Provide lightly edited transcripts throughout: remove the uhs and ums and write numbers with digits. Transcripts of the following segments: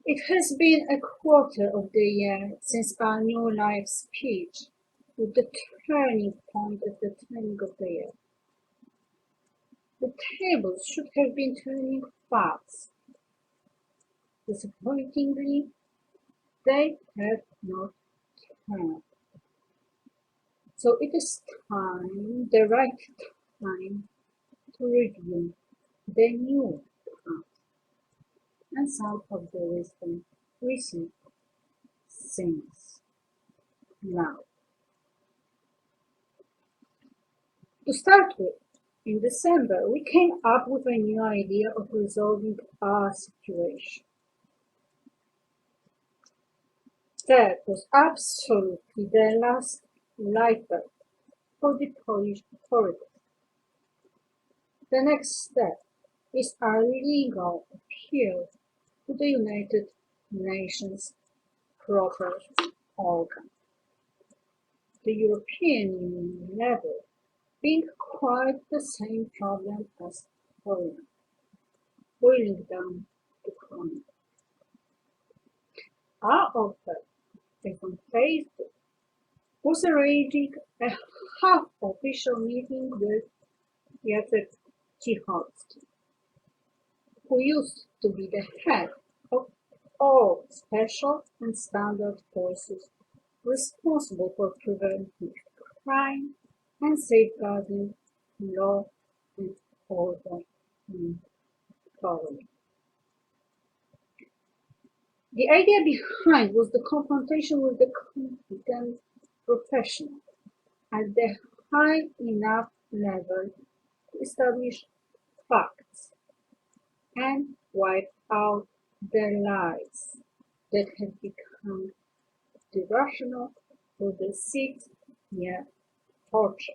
It has been a quarter of the year since our New Life speech, with the turning point at the turning of the year. The tables should have been turning fast. Disappointingly, they have not turned. So it is the right time, to review the new path and some of the wisdom received since now. To start with, in December, we came up with a new idea of resolving our situation. That was absolutely the last lightbulb for the Polish authorities. The next step is our legal appeal to the United Nations proper organ. The European Union level being quite the same problem as Poland, boiling down to crime. Our offer, if on Facebook, was arranging a half-official meeting with Jacek Cichocki, who used to be the head of all special and standard forces responsible for preventing crime and safeguarding law and order in Poland. The idea behind was the confrontation with the competent professional at the high enough level to establish facts and wipe out the lies that had become the rationale for the 6-year torture,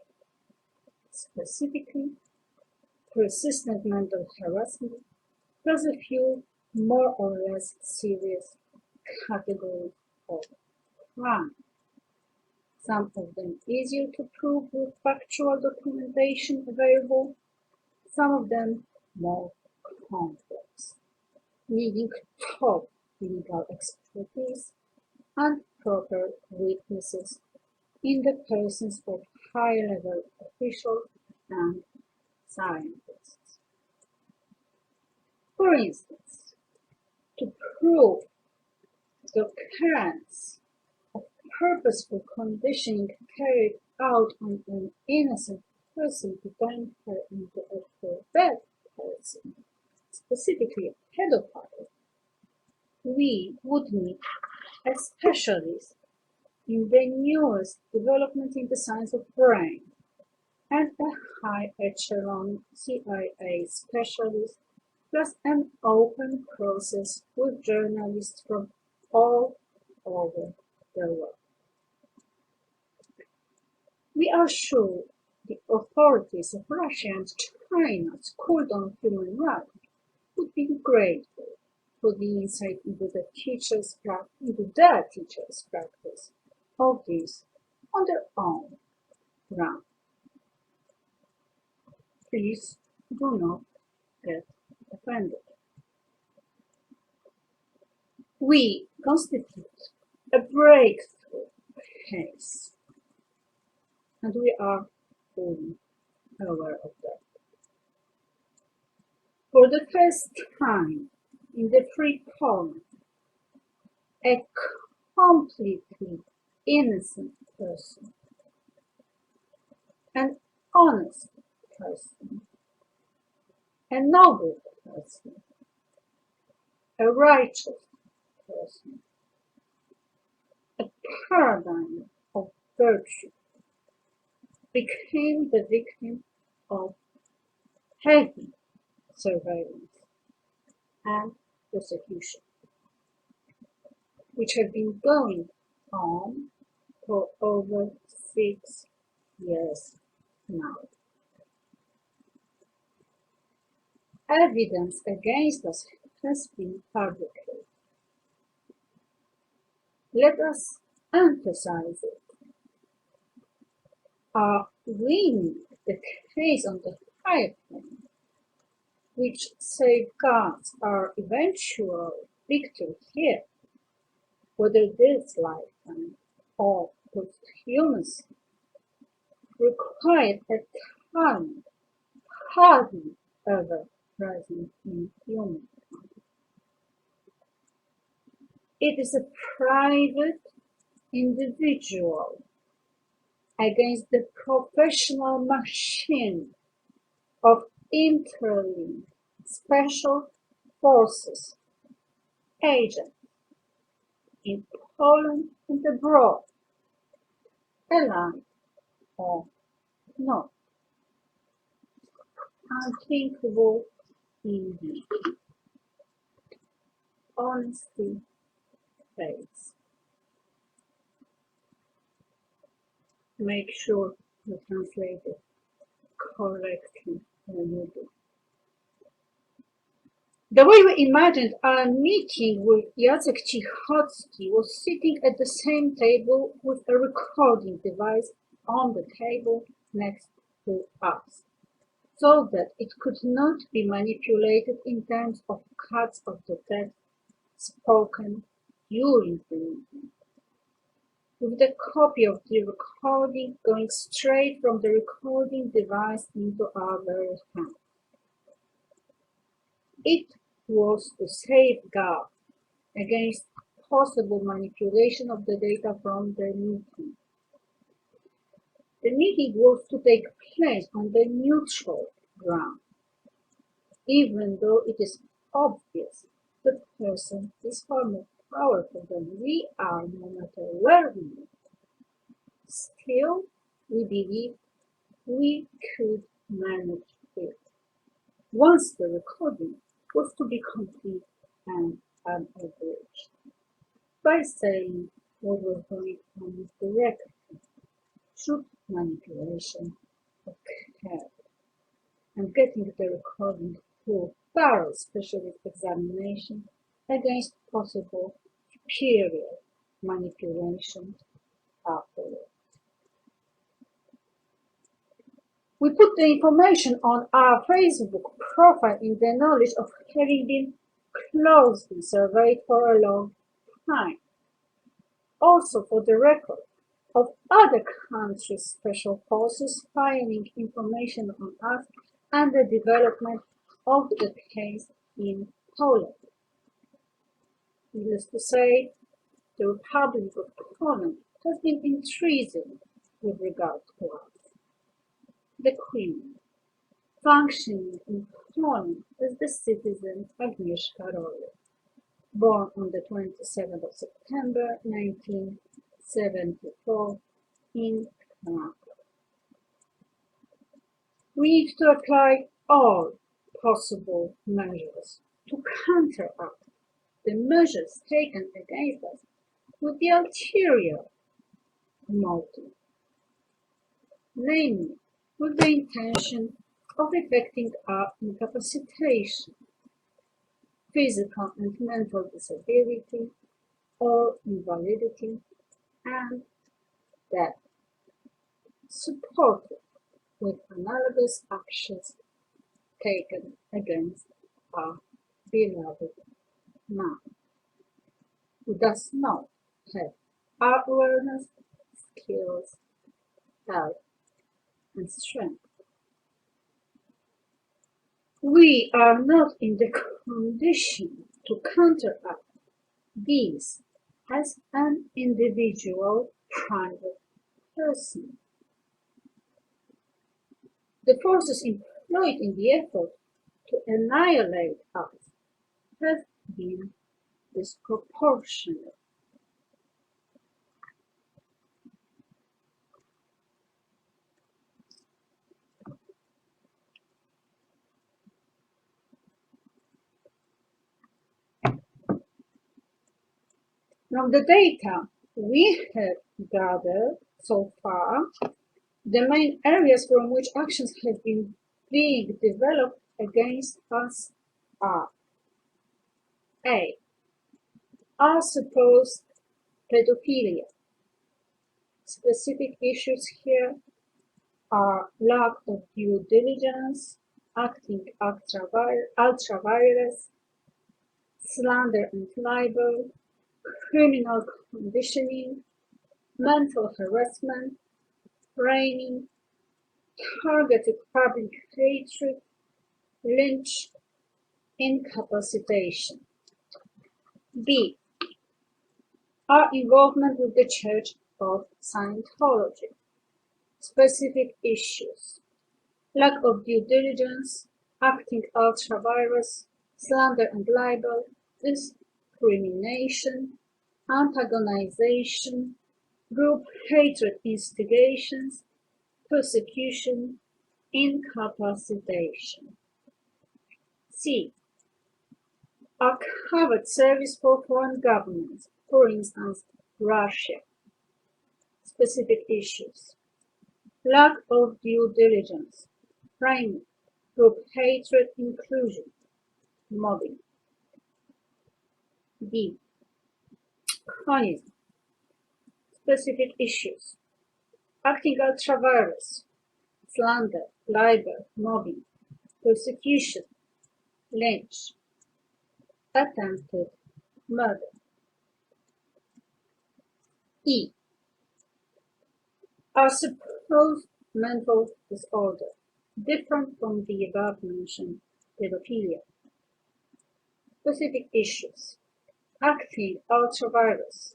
specifically persistent mental harassment, plus a few more or less serious categories of crime, some of them easier to prove with factual documentation available, some of them more complex, needing top legal expertise and proper witnesses in the persons of high-level officials and scientists. For instance, to prove the occurrence of purposeful conditioning carried out on an innocent person to turn her into a perverted person, specifically a pedophile, we would need a specialist in the newest development in the science of brain and a high echelon CIA specialist, plus an open process with journalists from all over the world. We are sure the authorities of Russia and China, schooled on human rights, would be grateful for the insight into their teachers' practice of this on their own ground. Please do not get offended. We constitute a breakthrough case, and we are fully aware of that. For the first time in the free Poland, a completely innocent person, an honest person, a noble person, a righteous person, a paradigm of virtue, became the victim of heavy surveillance and persecution, which had been going on for over 6 years now. Evidence against us has been fabricated. Let us emphasize it. Our winning the case on the higher plane, which safeguards our eventual victory here, whether this lifetime or posthumous, required a talent hardly ever present in human. It is a private individual against the professional machine of interlinked special forces agents in Poland and abroad, allied or not. Unthinkable indeed. Honesty fades. Make sure you translate it correctly when you do. The way we imagined our meeting with Jacek Cichocki was sitting at the same table with a recording device on the table next to us, so that it could not be manipulated in terms of cuts of the text spoken during the meeting, with the copy of the recording going straight from the recording device into our very hands. It was to safeguard against possible manipulation of the data from the meeting. The meeting was to take place on the neutral ground, even though it is obvious the person is far more powerful than we are, no matter where we live. Still, we believe we could manage it once the recording was to be complete and unabridged, by saying what was going on with the record should manipulation occur, and getting the recording through thorough specialist examination against possible superior manipulation afterwards. We put the information on our Facebook profile in the knowledge of having been closely surveyed for a long time. Also for the record of other countries' special forces filing information on us and the development of the case in Poland. Needless to say, the Republic of Poland has been intrusive with regard to us. The Queen, functioning in Poland as the citizen Agnieszka Royer, born on the 27th of September 1974 in Krakow. We need to apply all possible measures to counteract the measures taken against us with the ulterior motive, namely with the intention of effecting our incapacitation, physical and mental disability or invalidity, and death, supported with analogous actions taken against our beloved man, who does not have our awareness, skills, health, and strength. We are not in the condition to counteract these as an individual private person. The forces employed in the effort to annihilate us have been disproportionate. From the data we have gathered so far, the main areas from which actions have been being developed against us are: A. Our supposed pedophilia. Specific issues here are lack of due diligence, acting ultra-virus, slander and libel, criminal conditioning, mental harassment, framing, targeted public hatred, lynch, incapacitation. B. Our involvement with the Church of Scientology. Specific issues: lack of due diligence, acting ultra-vires, slander and libel, discrimination, antagonization, group hatred instigations, persecution, incapacitation. C. Are covered service for foreign governments, for instance, Russia. Specific issues: lack of due diligence, framing, group hatred, inclusion, mobbing. D. Communism. Specific issues: acting ultra-vires, slander, libel, mobbing, persecution, lynch, attempted murder. E. Are supposed mental disorder, different from the above-mentioned pedophilia. Specific issues: acting ultra-vires,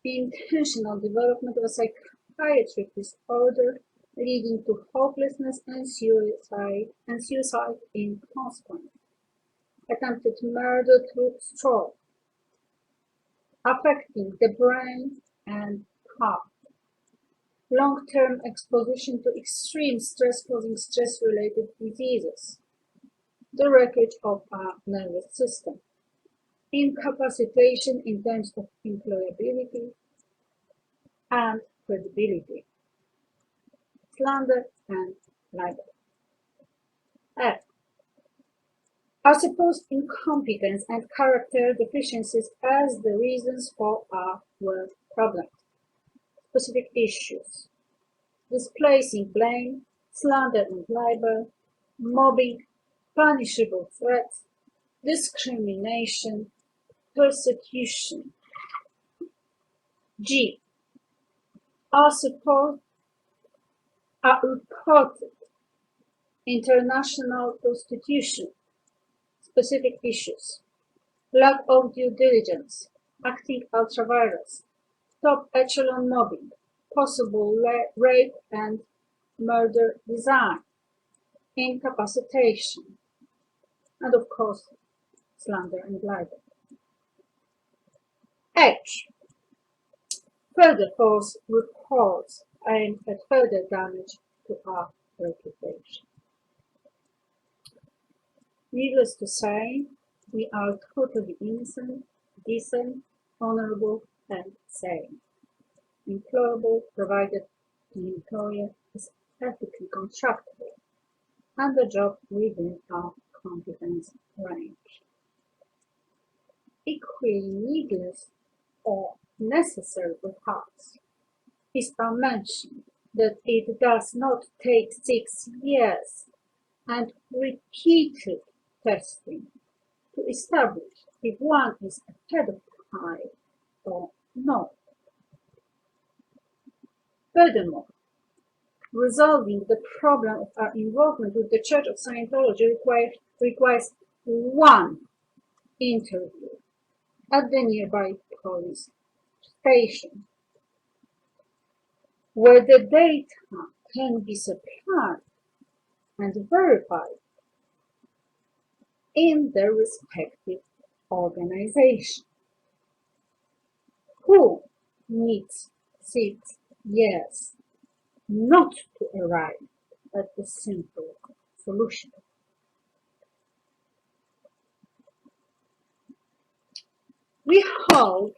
the intentional development of a psychiatric disorder leading to hopelessness and suicide in consequence, attempted murder through stroke, affecting the brain and heart, long-term exposition to extreme stress causing stress-related diseases, the wreckage of our nervous system, incapacitation in terms of employability and credibility, slander and libel. F. Are supposed incompetence and character deficiencies as the reasons for our work problems. Specific issues: displacing blame, slander and libel, mobbing, punishable threats, discrimination, persecution. G. Are reported international prostitution. Specific issues: lack of due diligence, acting ultra-vires, top echelon mobbing, possible rape and murder design, incapacitation, and of course, slander and libel. H. Further false reports aimed at further damage to our reputation. Needless to say, we are totally innocent, decent, honorable, and sane. Employable provided the employer is ethically constructible and the job within our competence range. Equally needless or necessary perhaps is to mention that it does not take 6 years and repeated testing to establish if one is a pedophile or not. Furthermore, resolving the problem of our involvement with the Church of Scientology requires one interview at the nearby police station, where the data can be supplied and verified in the respective organization. Who needs 6 years not to arrive at the simple solution? We hope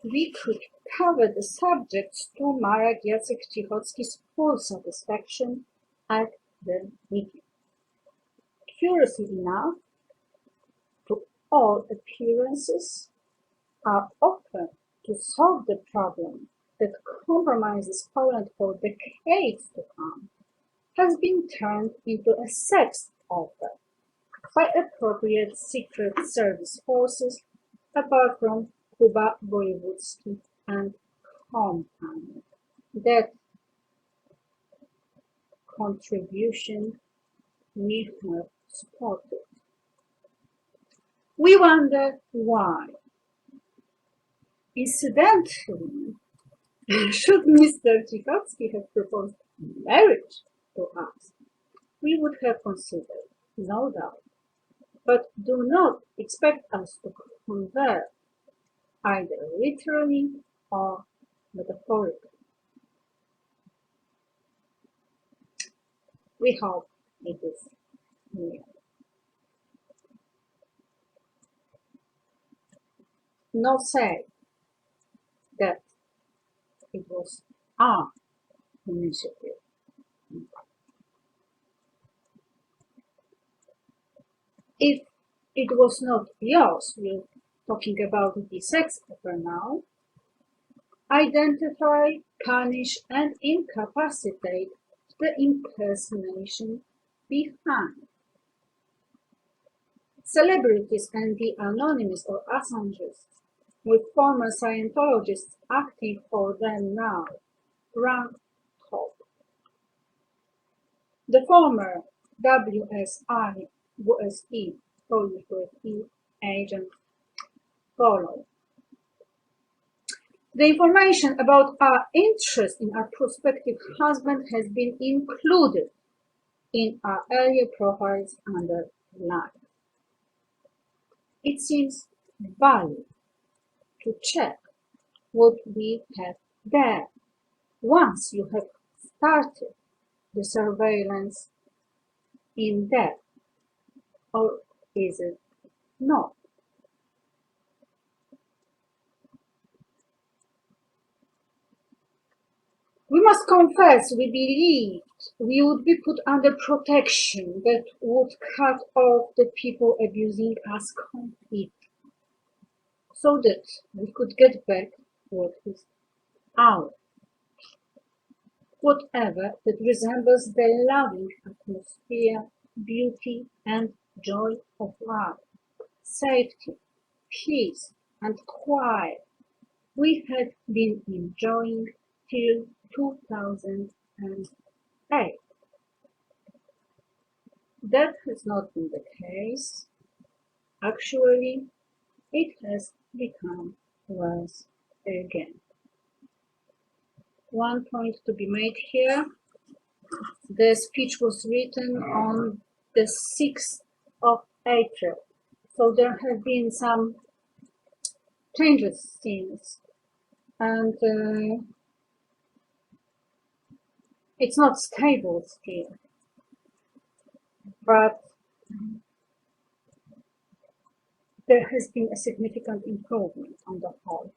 we could cover the subjects to Mara Jacek-Cichocki's full satisfaction at the meeting. Curiously enough, to all appearances, our offer to solve the problem that compromises Poland for decades to come has been turned into a sex offer by appropriate secret service forces apart from Kuba Voyevodsky and Company. That contribution we have spotted. We wonder why. Incidentally, should Mr. Tchaikovsky have proposed marriage to us, we would have considered, no doubt. But do not expect us to convert, either literally or metaphorically. We hope it is real. Not say that it was our initiative. If it was not yours, we're talking about the sex offer now, identify, punish, and incapacitate the impersonation behind. Celebrities and the anonymous or Assanges, with former Scientologists acting for them now, rank top. The former WSI WSE Polish WSE agent follow. The information about our interest in our prospective husband has been included in our earlier profiles under life. It seems valid to check what we have there once you have started the surveillance in depth, or is it not? We must confess we believed we would be put under protection that would cut off the people abusing us completely, so that we could get back what is ours. Whatever that resembles the loving atmosphere, beauty and joy of life, safety, peace and quiet we had been enjoying till 2008. That has not been the case. Actually, it has become worse again. One point to be made here. The speech was written on the 6th of April, so there have been some changes since, and it's not stable still, but there has been a significant improvement on the whole.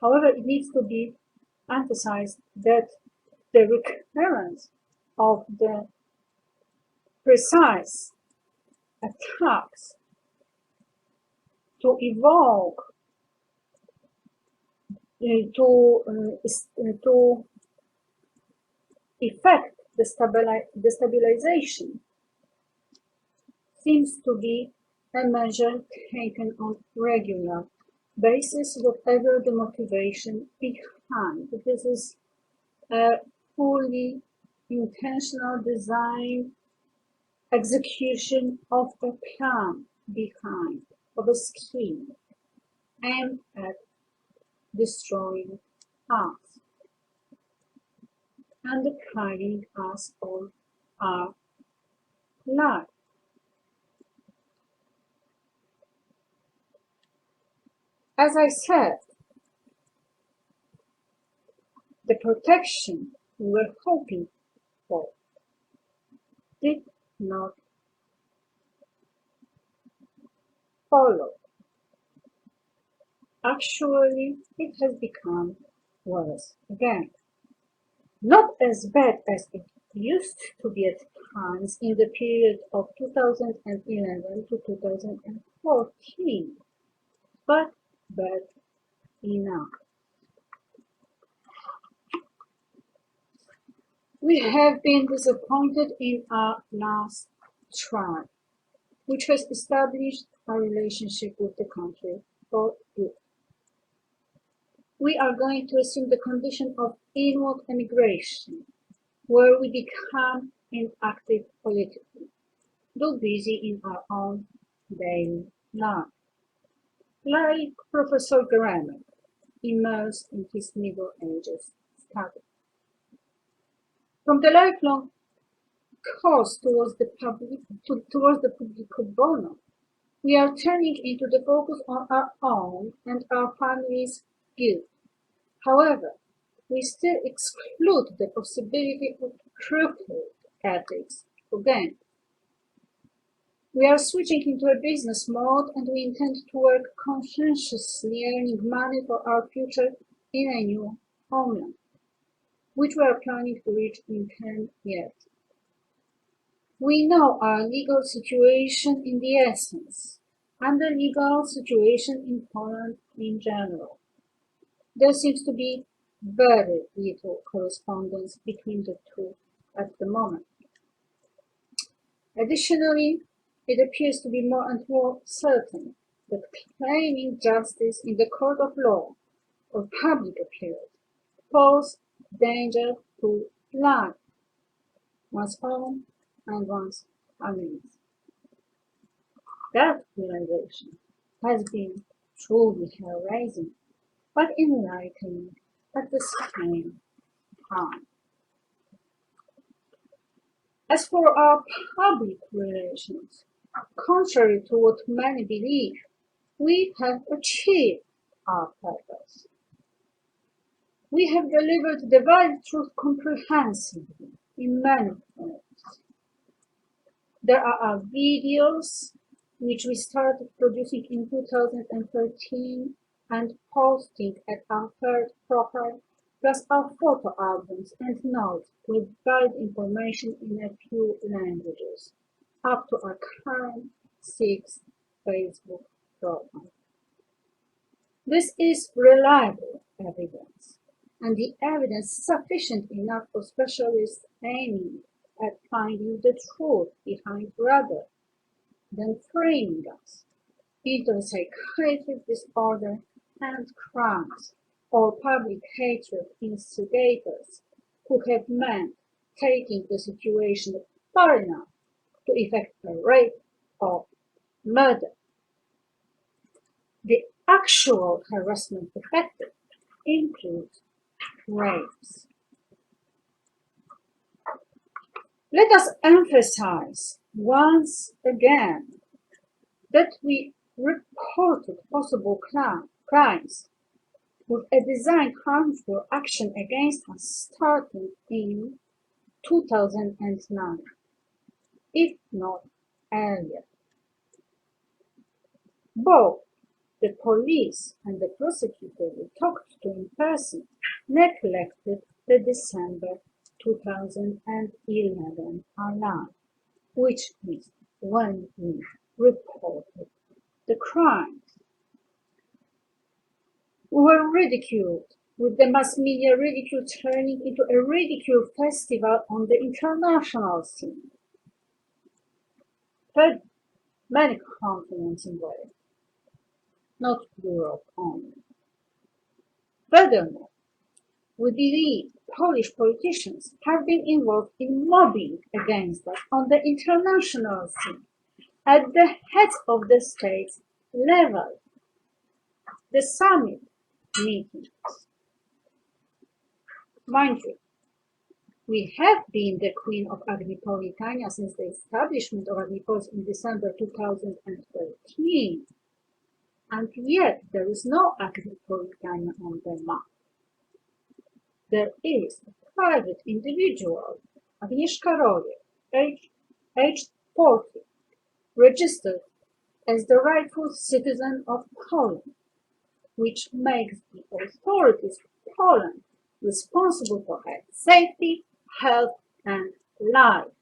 However, it needs to be emphasized that the recurrence of the precise attacks to evoke, to effect the destabilization seems to be a measure taken on regular basis, whatever the motivation behind. This is a fully intentional design, execution of a plan behind, of a scheme aimed at destroying us and depriving us of our life. As I said, the protection we were hoping for did not follow. Actually, it has become worse again. Not as bad as it used to be at times in the period of 2011 to 2014, but bad enough. We have been disappointed in our last try, which has established our relationship with the country for good. We are going to assume the condition of inward emigration, where we become inactive politically, though busy in our own daily life. Like Professor Grammar, immersed in his Middle Ages study. From the lifelong course towards the publico bono, we are turning into the focus on our own and our family's good. However, we still exclude the possibility of crooked ethics for gain. We are switching into a business mode and we intend to work conscientiously earning money for our future in a new homeland, which we are planning to reach in 10 years. We know our legal situation in the essence, and the legal situation in Poland in general. There seems to be very little correspondence between the two at the moment. Additionally, it appears to be more and more certain that claiming justice in the court of law or public appeals poses danger to life, one's own and one's family's. That realization has been truly hair-raising, but enlightening at the same time. As for our public relations, contrary to what many believe, we have achieved our purpose. We have delivered the valid truth comprehensively in many ways. There are our videos, which we started producing in 2013 and posting at our third profile, plus our photo albums and notes with valid information in a few languages, up to our current 6th Facebook profile. This is reliable evidence, and the evidence sufficient enough for specialists aiming at finding the truth behind rather than framing us into psychiatric disorder and crimes or public hatred instigators who have meant taking the situation far enough to effect a rape or murder. The actual harassment effected includes rapes. Let us emphasize once again that we reported possible crimes with a designed harmful action against us starting in 2009, if not earlier. Both the police and the prosecutor we talked to in person neglected the December 2011 alarm, which is when we reported the crimes. We were ridiculed, with the mass media ridicule turning into a ridicule festival on the international scene. But many continents involved, not Europe only. Furthermore, we believe Polish politicians have been involved in lobbying against us on the international scene at the heads of the states level. The summit meetings. Mind you, we have been the queen of Agripolitania since the establishment of Agripol in December 2013, and yet there is no Agripolitania on the map. There is a private individual, Agnieszka Rojek, aged 40, registered as the rightful citizen of Poland, which makes the authorities of Poland responsible for her safety, health, and life.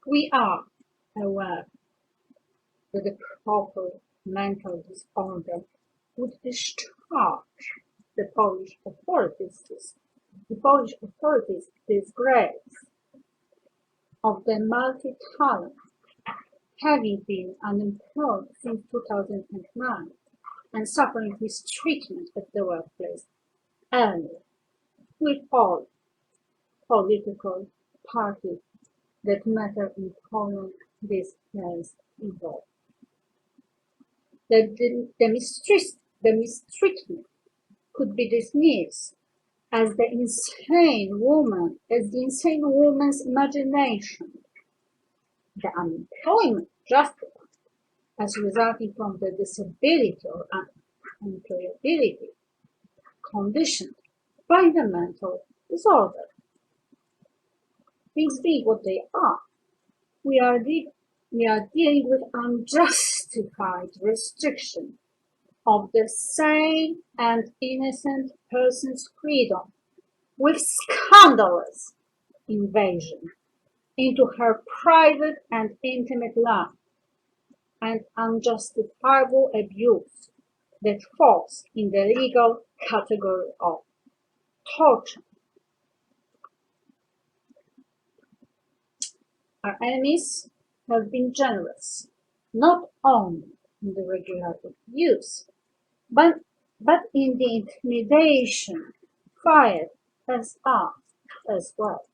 We are aware that the proper mental disorder would discharge the Polish authorities' disgrace. of the multi-talent, having been unemployed since 2009 and suffering mistreatment at the workplace earlier, with all political parties that matter in Poland this plays involved. The mistreatment could be dismissed as the insane woman's imagination, the unemployment justified as resulting from the disability or unemployability conditioned by the mental disorder. Things being what they are, we are dealing with unjustified restriction of the sane and innocent person's freedom with scandalous invasion into her private and intimate life and unjustifiable abuse that falls in the legal category of torture. Our enemies have been generous, not only in the regular abuse, but in the intimidation fired at us as well.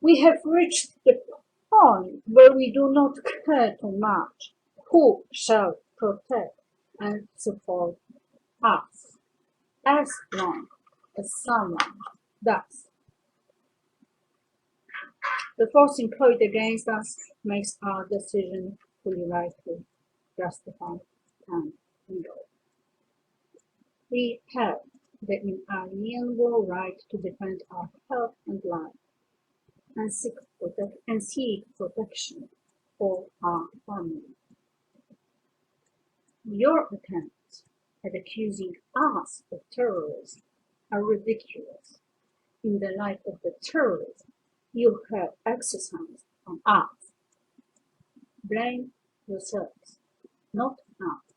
We have reached the point where we do not care too much who shall protect and support us, as long as someone does. The force employed against us makes our decision fully rightly, justified, and legal. We have the inalienable right to defend our health and life and seek protection for our family. Your attempts at accusing us of terrorism are ridiculous in the light of the terrorism you have exercised on us. Blame yourselves, not us.